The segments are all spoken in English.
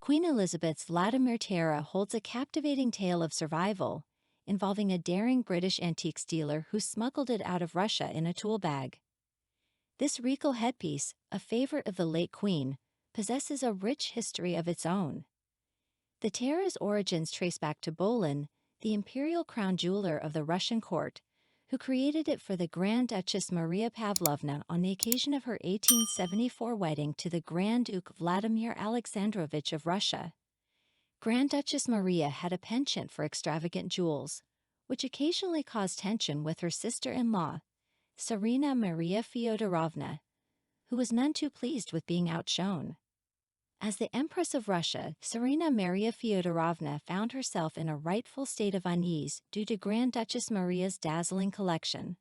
Queen Elizabeth's Vladimir tiara holds a captivating tale of survival, involving a daring British antiques dealer who smuggled it out of Russia in a tool bag. This regal headpiece, a favorite of the late Queen, possesses a rich history of its own. The tiara's origins trace back to Bolin, the imperial crown jeweler of the Russian court, who created it for the Grand Duchess Maria Pavlovna on the occasion of her 1874 wedding to the Grand Duke Vladimir Alexandrovich of Russia. Grand Duchess Maria had a penchant for extravagant jewels, which occasionally caused tension with her sister-in-law, Tsarina Maria Fyodorovna, who was none too pleased with being outshone. As the Empress of Russia, Tsarina Maria Fyodorovna found herself in a rightful state of unease due to Grand Duchess Maria's dazzling collection.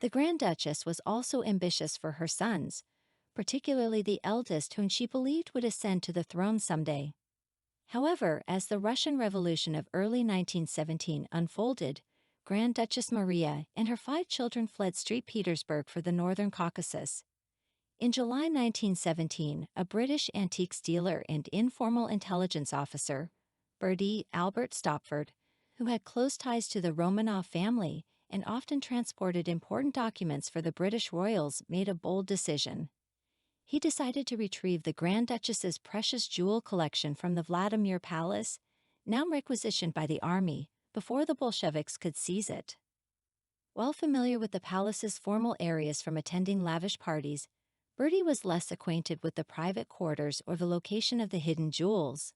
The Grand Duchess was also ambitious for her sons, particularly the eldest whom she believed would ascend to the throne someday. However, as the Russian Revolution of early 1917 unfolded, Grand Duchess Maria and her 5 children fled St. Petersburg for the Northern Caucasus. In July 1917, a British antiques dealer and informal intelligence officer, Bertie Albert Stopford, who had close ties to the Romanov family and often transported important documents for the British royals, made a bold decision. He decided to retrieve the Grand Duchess's precious jewel collection from the Vladimir Palace, now requisitioned by the army, before the Bolsheviks could seize it. Well familiar with the palace's formal areas from attending lavish parties, Bertie was less acquainted with the private quarters or the location of the hidden jewels.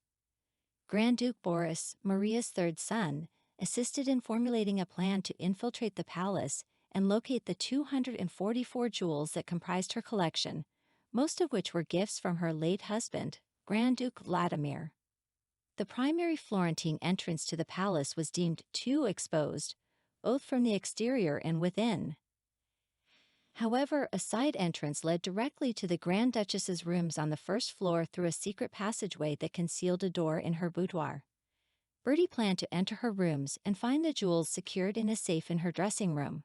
Grand Duke Boris, Maria's 3rd son, assisted in formulating a plan to infiltrate the palace and locate the 244 jewels that comprised her collection, most of which were gifts from her late husband, Grand Duke Vladimir. The primary Florentine entrance to the palace was deemed too exposed, both from the exterior and within. However, a side entrance led directly to the Grand Duchess's rooms on the 1st floor through a secret passageway that concealed a door in her boudoir. Bertie planned to enter her rooms and find the jewels secured in a safe in her dressing room.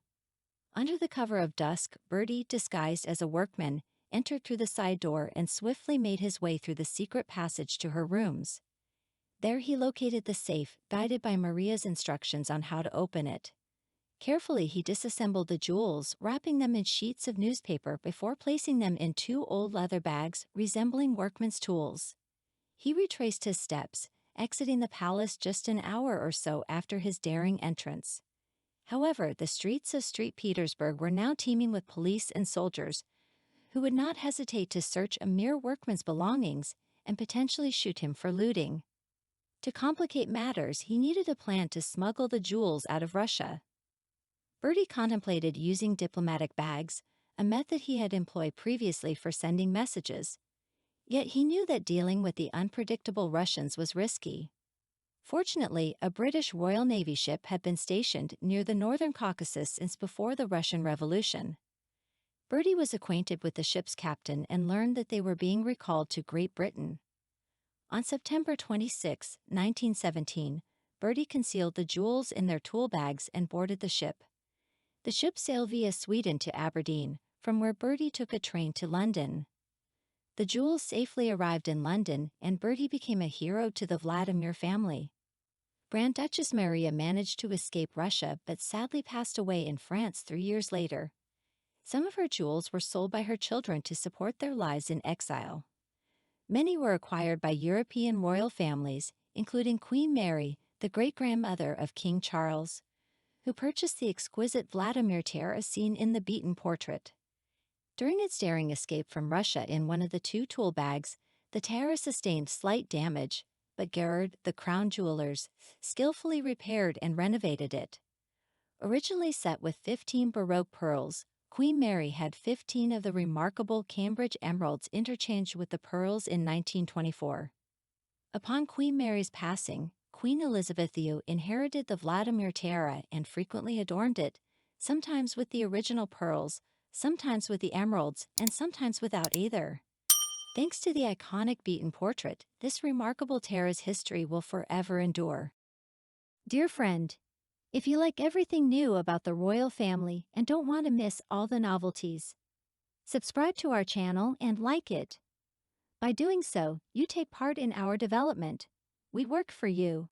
Under the cover of dusk, Bertie, disguised as a workman, entered through the side door and swiftly made his way through the secret passage to her rooms. There he located the safe, guided by Maria's instructions on how to open it. Carefully, he disassembled the jewels, wrapping them in sheets of newspaper before placing them in 2 old leather bags resembling workmen's tools. He retraced his steps, exiting the palace just an hour or so after his daring entrance. However, the streets of St. Petersburg were now teeming with police and soldiers, who would not hesitate to search a mere workman's belongings and potentially shoot him for looting. To complicate matters, he needed a plan to smuggle the jewels out of Russia. Bertie contemplated using diplomatic bags, a method he had employed previously for sending messages. Yet he knew that dealing with the unpredictable Russians was risky. Fortunately, a British Royal Navy ship had been stationed near the Northern Caucasus since before the Russian Revolution. Bertie was acquainted with the ship's captain and learned that they were being recalled to Great Britain. On September 26, 1917, Bertie concealed the jewels in their tool bags and boarded the ship. The ship sailed via Sweden to Aberdeen, from where Bertie took a train to London. The jewels safely arrived in London, and Bertie became a hero to the Vladimir family. Grand Duchess Maria managed to escape Russia but sadly passed away in France 3 years later. Some of her jewels were sold by her children to support their lives in exile. Many were acquired by European royal families, including Queen Mary, the great-grandmother of King Charles, who purchased the exquisite Vladimir tiara seen in the beaten portrait. During its daring escape from Russia in one of the 2 tool bags, the tiara sustained slight damage, but Gerard, the crown jewelers, skillfully repaired and renovated it. Originally set with 15 Baroque pearls, Queen Mary had 15 of the remarkable Cambridge emeralds interchanged with the pearls in 1924. Upon Queen Mary's passing, Queen Elizabeth II inherited the Vladimir tiara and frequently adorned it, sometimes with the original pearls, sometimes with the emeralds, and sometimes without either. Thanks to the iconic beaten portrait, this remarkable tiara's history will forever endure. Dear friend, if you like everything new about the royal family and don't want to miss all the novelties, subscribe to our channel and like it. By doing so, you take part in our development. We work for you.